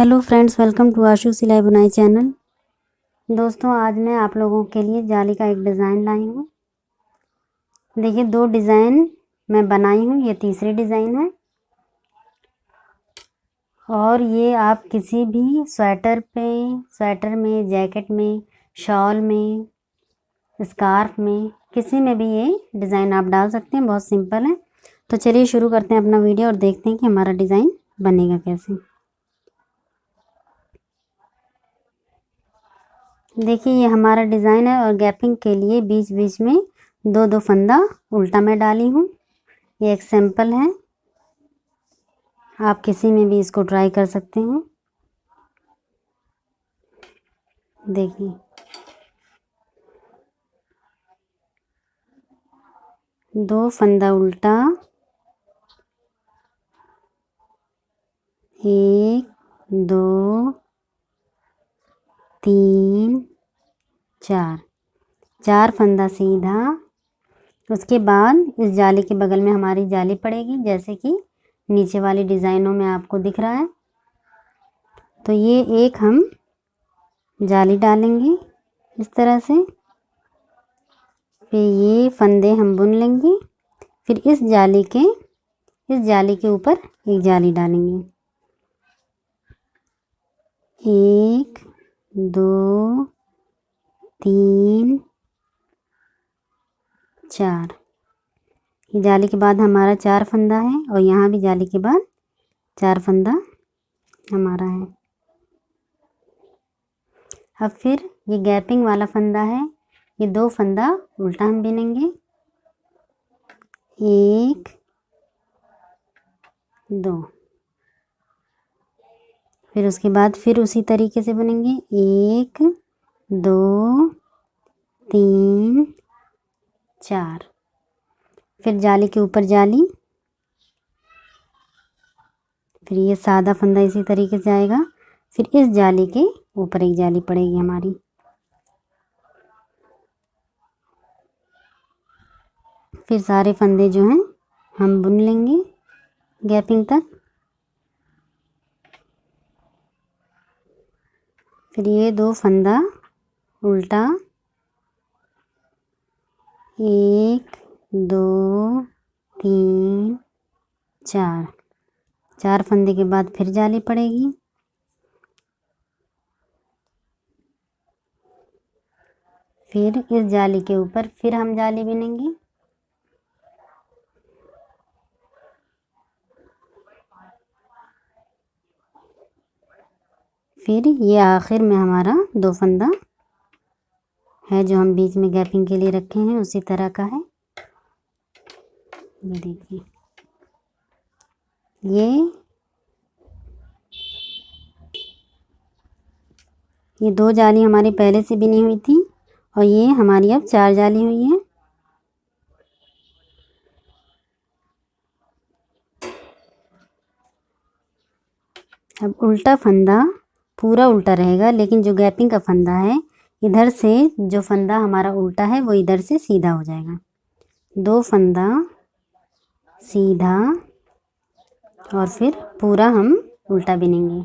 Hello friends, welcome to आशु सिलाई बुनाई channel. दोस्तों, आज मैं आप लोगों के लिए जाली का एक डिज़ाइन लाई हूँ। देखिए, 2 डिज़ाइन मैं बनाई हूँ, ये तीसरी डिज़ाइन है। और ये आप किसी भी स्वेटर में, जैकेट में, शॉल में, स्कार्फ में, किसी में भी ये डिज़ाइन आप डाल सकते हैं। बहुत सिंपल है। तो चलिए शुरू करते हैं अपना वीडियो और देखते हैं कि हमारा डिज़ाइन बनेगा कैसे। देखिए, ये हमारा डिज़ाइन है और गैपिंग के लिए बीच बीच में 2-2 फंदा उल्टा मैं डाली हूँ। ये एक सैंपल है, आप किसी में भी इसको ट्राई कर सकते हैं। देखिए, 2 फंदा उल्टा, 1 2 3 4 फंदा सीधा। उसके बाद इस जाली के बगल में हमारी जाली पड़ेगी, जैसे कि नीचे वाली डिज़ाइनों में आपको दिख रहा है। तो ये एक हम जाली डालेंगे इस तरह से। फिर ये फंदे हम बुन लेंगे। फिर इस जाली के ऊपर एक जाली डालेंगे। 1 2 3 4। ये जाली के बाद हमारा 4 फंदा है और यहाँ भी जाली के बाद 4 फंदा हमारा है। अब फिर ये गैपिंग वाला फंदा है, ये 2 फंदा उल्टा हम बिनेंगे। 1 2। फिर उसके बाद फिर उसी तरीके से बुनेंगे। 1 2 3 4। फिर जाली के ऊपर जाली। फिर ये सादा फंदा इसी तरीके से आएगा। फिर इस जाली के ऊपर एक जाली पड़ेगी हमारी। फिर सारे फंदे जो हैं हम बुन लेंगे गैपिंग तक। फिर ये 2 फंदा उल्टा, 1 2 3 4 फंदे के बाद फिर जाली पड़ेगी। फिर इस जाली के ऊपर फिर हम जाली बिनेंगे। फिर ये आखिर में हमारा 2 फंदा है जो हम बीच में गैपिंग के लिए रखे हैं, उसी तरह का है। ये देखिए, ये 2 जाली हमारी पहले से बिनी हुई थी और ये हमारी अब 4 जाली हुई है। अब उल्टा फंदा पूरा उल्टा रहेगा, लेकिन जो गैपिंग का फंदा है, इधर से जो फंदा हमारा उल्टा है वो इधर से सीधा हो जाएगा। 2 फंदा सीधा और फिर पूरा हम उल्टा बिनेंगे।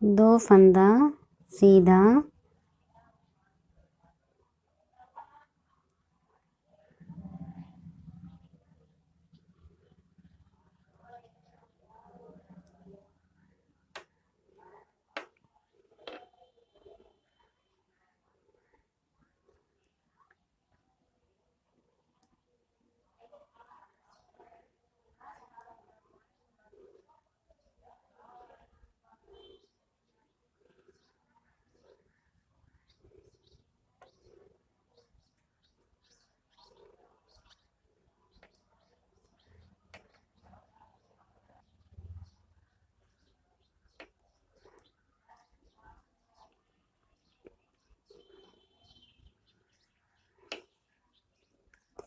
दो फंदा सीधा,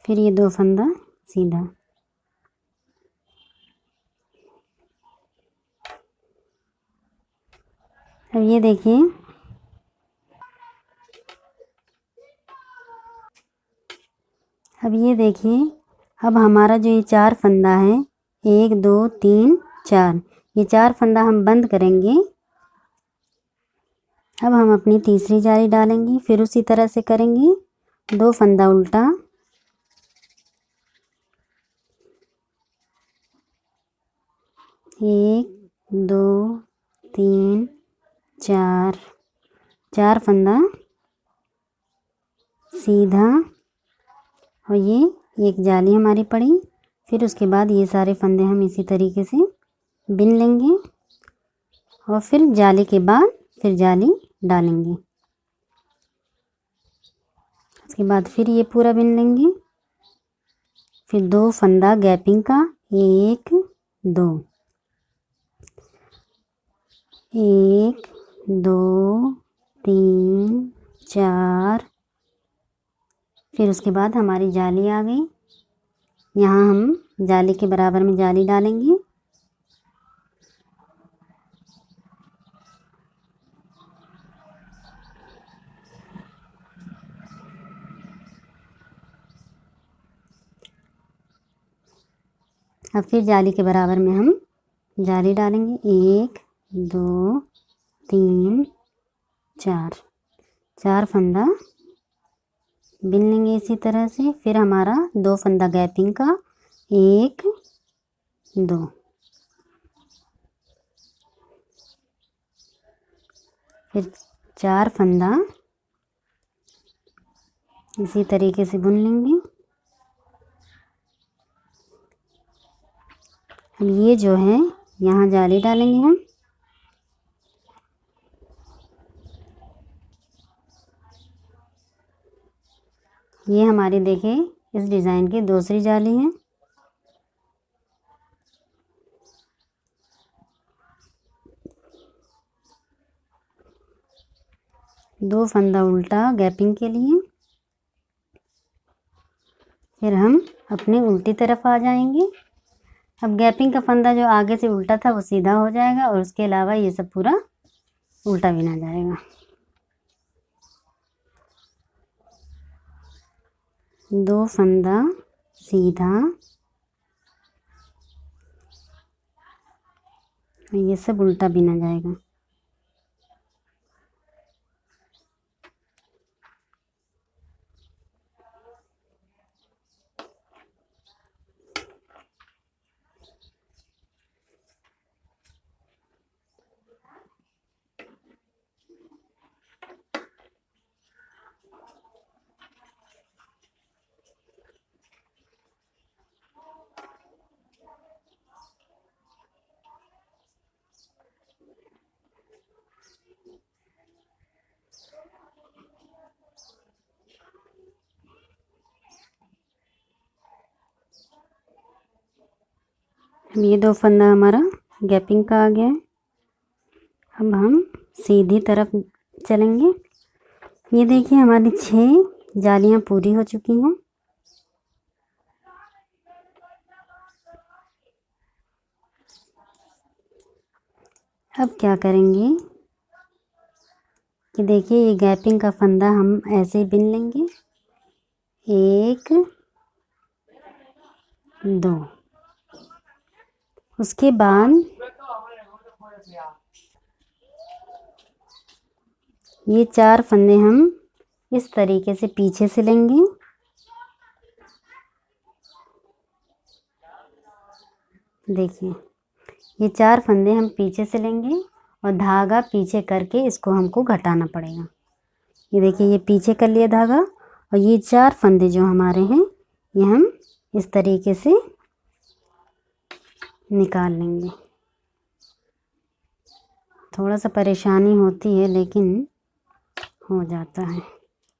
फिर ये 2 फंदा सीधा। ये देखिए, अब ये देखिए, अब हमारा जो ये 4 फंदा है, 1 2 3 4, ये 4 फंदा हम बंद करेंगे। अब हम अपनी तीसरी जाली डालेंगे, फिर उसी तरह से करेंगे, 2 फंदा उल्टा, 1 2 3 4, 4 फंदा सीधा, और ये एक जाली हमारी पड़ी। फिर उसके बाद ये सारे फंदे हम इसी तरीके से बिन लेंगे, और फिर जाली के बाद फिर जाली डालेंगे। उसके बाद फिर ये पूरा बिन लेंगे, फिर 2 फंदा गैपिंग का, 1 2, 1 2 3 4, फिर उसके बाद हमारी जाली आ गई। यहाँ हम जाली के बराबर में जाली डालेंगे। अब फिर जाली के बराबर में हम जाली डालेंगे, 1 2 3 4, 4 फंदा बिन लेंगे इसी तरह से। फिर हमारा 2 फंदा गैपिंग का, 1 2, फिर 4 फंदा इसी तरीके से बुन लेंगे। अब ये जो है, यहाँ जाली डालेंगे हम। ये हमारी देखिए इस डिज़ाइन की दूसरी जाली है। दो फंदा उल्टा गैपिंग के लिए, फिर हम अपने उल्टी तरफ आ जाएंगे। अब गैपिंग का फंदा जो आगे से उल्टा था वो सीधा हो जाएगा, और उसके अलावा ये सब पूरा उल्टा बिना जाएगा। 2 फंदा सीधा, ये सब उल्टा बिना जाएगा। ये 2 फंदा हमारा गैपिंग का आ गया है। अब हम सीधी तरफ चलेंगे। ये देखिए हमारी 6 जालियां पूरी हो चुकी हैं। अब क्या करेंगे कि देखिए ये गैपिंग का फंदा हम ऐसे ही बिन लेंगे, 1 2, उसके बाद ये 4 फंदे हम इस तरीके से पीछे से लेंगे। देखिए ये 4 फंदे हम पीछे से लेंगे, और धागा पीछे करके इसको हमको घटाना पड़ेगा। ये देखिए ये पीछे कर लिया धागा, और ये 4 फंदे जो हमारे हैं ये हम इस तरीके से निकाल लेंगे। थोड़ा सा परेशानी होती है लेकिन हो जाता है।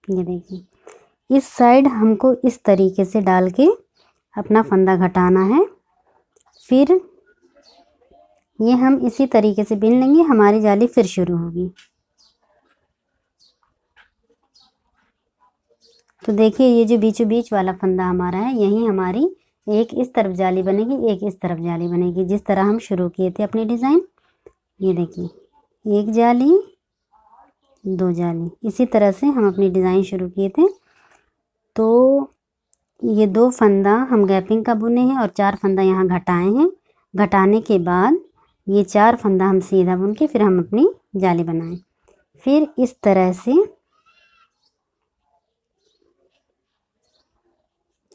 ये देखिए इस साइड हमको इस तरीके से डाल के अपना फंदा घटाना है। फिर ये हम इसी तरीके से बिन लेंगे, हमारी जाली फिर शुरू होगी। तो देखिए ये जो बीचों बीच वाला फंदा हमारा है, यही हमारी एक इस तरफ जाली बनेगी, एक इस तरफ जाली बनेगी, जिस तरह हम शुरू किए थे अपनी डिज़ाइन। ये देखिए एक जाली, 2 जाली। इसी तरह से हम अपनी डिज़ाइन शुरू किए थे। तो ये 2 फंदा हम गैपिंग का बुने हैं और 4 फंदा यहाँ घटाए हैं। घटाने के बाद ये 4 फंदा हम सीधा बुन के फिर हम अपनी जाली बनाएं। फिर इस तरह से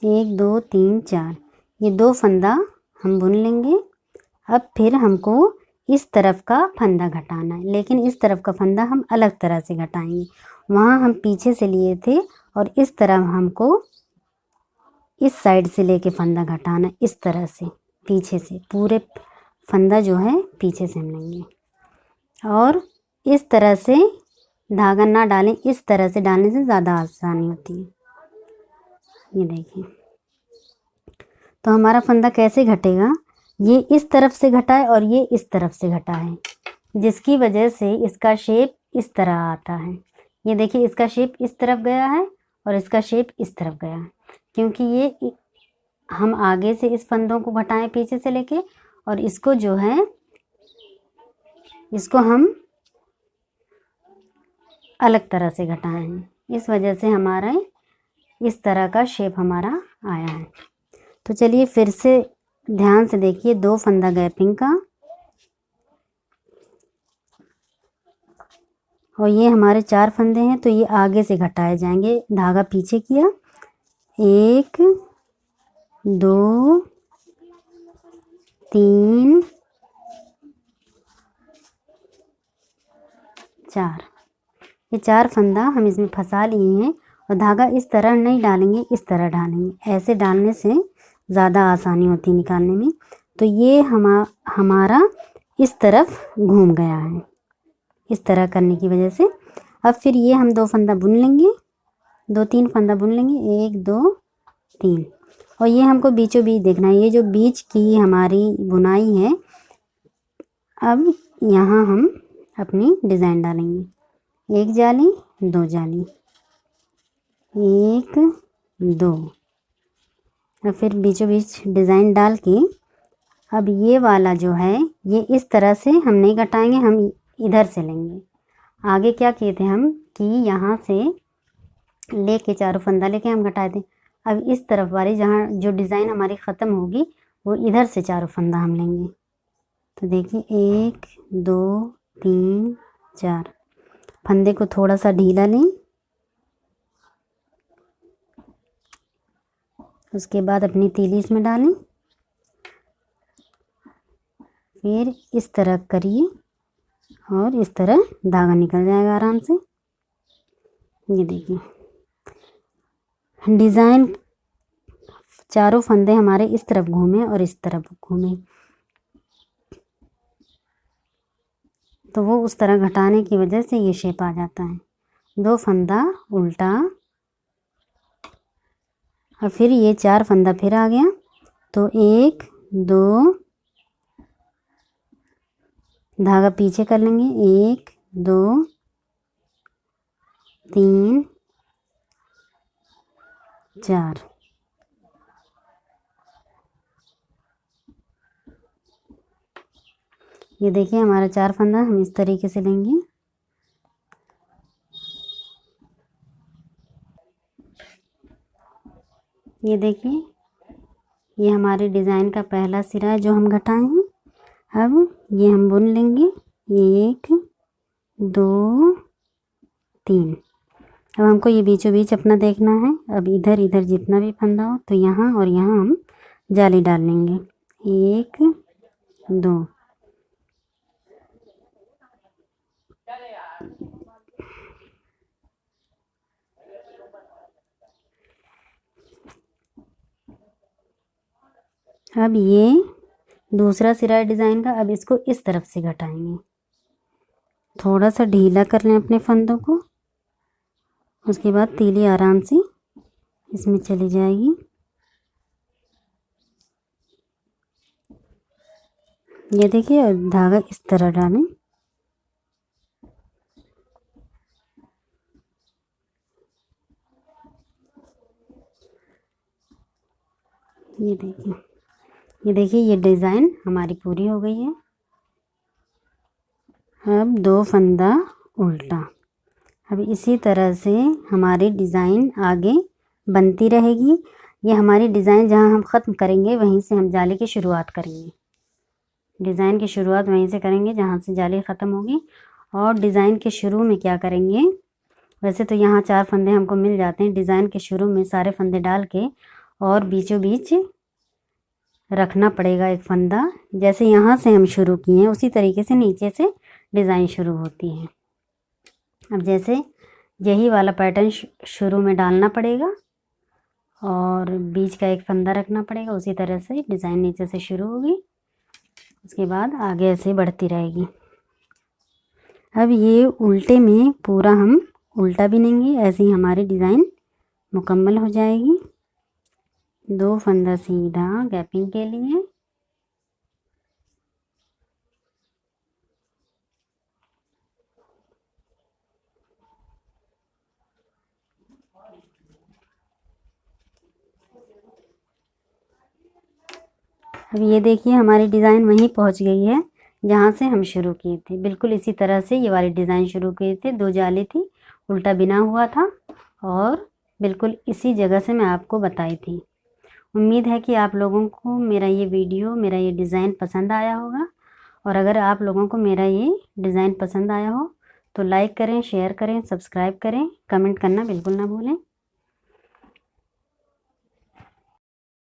1 2 3 4 ये 2 फंदा हम बुन लेंगे। अब फिर हमको इस तरफ का फंदा घटाना है, लेकिन इस तरफ का फंदा हम अलग तरह से घटाएंगे। वहाँ हम पीछे से लिए थे और इस तरफ हमको इस साइड से लेके फंदा घटाना है, इस तरह से पीछे से पूरे फंदा जो है पीछे से हम लेंगे। और इस तरह से धागा ना डालें, इस तरह से डालने से ज़्यादा आसानी होती है। ये देखिए, तो हमारा फंदा कैसे घटेगा, ये इस तरफ से घटा है और ये इस तरफ से घटा है, जिसकी वजह से इसका शेप इस तरह आता है। ये देखिए, इसका शेप इस तरफ गया है और इसका शेप इस तरफ गया है, क्योंकि ये हम आगे से इस फंदों को घटाएं पीछे से लेके, और इसको जो है इसको हम अलग तरह से घटाए हैं। इस वजह से हमारा इस तरह का शेप हमारा आया है। तो चलिए फिर से ध्यान से देखिए, 2 फंदा गैपिंग का और ये हमारे 4 फंदे हैं, तो ये आगे से घटाए जाएंगे। धागा पीछे किया, 1 2 3 4 ये 4 फंदा हम इसमें फंसा लिए हैं। और धागा इस तरह नहीं डालेंगे, इस तरह डालेंगे। ऐसे डालने से ज़्यादा आसानी होती है निकालने में। तो ये हमारा इस तरफ घूम गया है, इस तरह करने की वजह से। अब फिर ये हम 2 फंदा बुन लेंगे, 2-3 फंदा बुन लेंगे, 1 2 3। और ये हमको बीचों बीच देखना है, ये जो बीच की हमारी बुनाई है। अब यहाँ हम अपनी डिज़ाइन डालेंगे, 1 जाली 2 जाली, 1 2। और फिर बीचों बीच डिज़ाइन डाल के अब ये वाला जो है ये इस तरह से हम नहीं घटाएंगे, हम इधर से लेंगे। आगे क्या किए थे हम कि यहाँ से लेके चारों फंदा लेके हम घटाए थे। अब इस तरफ वाली जहाँ जो डिज़ाइन हमारी ख़त्म होगी वो इधर से चारों फंदा हम लेंगे। तो देखिए, 1 2 3 4। फंदे को थोड़ा सा ढीला लें, उसके बाद अपनी तीली इसमें डालें, फिर इस तरह करिए और इस तरह धागा निकल जाएगा आराम से। ये देखिए, डिज़ाइन चारों फंदे हमारे इस तरफ घूमे और इस तरफ घूमे, तो वो उस तरह घटाने की वजह से ये शेप आ जाता है। 2 फंदा उल्टा और फिर ये 4 फंदा फिर आ गया। तो 1 2 धागा पीछे कर लेंगे, 1 2 3 4। ये देखिए, हमारा 4 फंदा हम इस तरीके से लेंगे। ये देखिए, ये हमारे डिज़ाइन का पहला सिरा है जो हम घटाए हैं। अब ये हम बुन लेंगे, 1 2 3। अब हमको ये बीचों बीच अपना देखना है। अब इधर इधर जितना भी फंदा हो तो यहाँ और यहाँ हम जाली डाल लेंगे, 1 2। अब ये दूसरा सिरा डिज़ाइन का, अब इसको इस तरफ से घटाएंगे। थोड़ा सा ढीला कर लें अपने फंदों को, उसके बाद तीली आराम से इसमें चली जाएगी। ये देखिए, और धागा इस तरह डालें। ये देखिए, ये डिज़ाइन हमारी पूरी हो गई है। अब 2 फंदा उल्टा, अब इसी तरह से हमारी डिज़ाइन आगे बनती रहेगी। ये हमारी डिज़ाइन जहाँ हम ख़त्म करेंगे वहीं से हम जाली की शुरुआत करेंगे। डिज़ाइन की शुरुआत वहीं से करेंगे जहाँ से जाली ख़त्म होगी। और डिज़ाइन के शुरू में क्या करेंगे, वैसे तो यहाँ 4 फंदे हमको मिल जाते हैं। डिज़ाइन के शुरू में सारे फंदे डाल के और बीचों बीच रखना पड़ेगा एक फंदा। जैसे यहाँ से हम शुरू किए हैं उसी तरीके से नीचे से डिज़ाइन शुरू होती है। अब जैसे यही वाला पैटर्न शुरू में डालना पड़ेगा और बीच का एक फंदा रखना पड़ेगा। उसी तरह से डिज़ाइन नीचे से शुरू होगी, उसके बाद आगे ऐसे बढ़ती रहेगी। अब ये उल्टे में पूरा हम उल्टा बिनेंगे, ऐसे ही हमारी डिज़ाइन मुकम्मल हो जाएगी। 2 फंदा सीधा गैपिंग के लिए, अब ये देखिए हमारी डिज़ाइन वहीं पहुंच गई है जहाँ से हम शुरू किए थे। बिल्कुल इसी तरह से ये वाली डिज़ाइन शुरू किए थे। 2 जाली थी, उल्टा बिना हुआ था और बिल्कुल इसी जगह से मैं आपको बताई थी। उम्मीद है कि आप लोगों को मेरा ये वीडियो, मेरा ये डिज़ाइन पसंद आया होगा। और अगर आप लोगों को मेरा ये डिज़ाइन पसंद आया हो तो लाइक करें, शेयर करें, सब्सक्राइब करें, कमेंट करना बिल्कुल ना भूलें।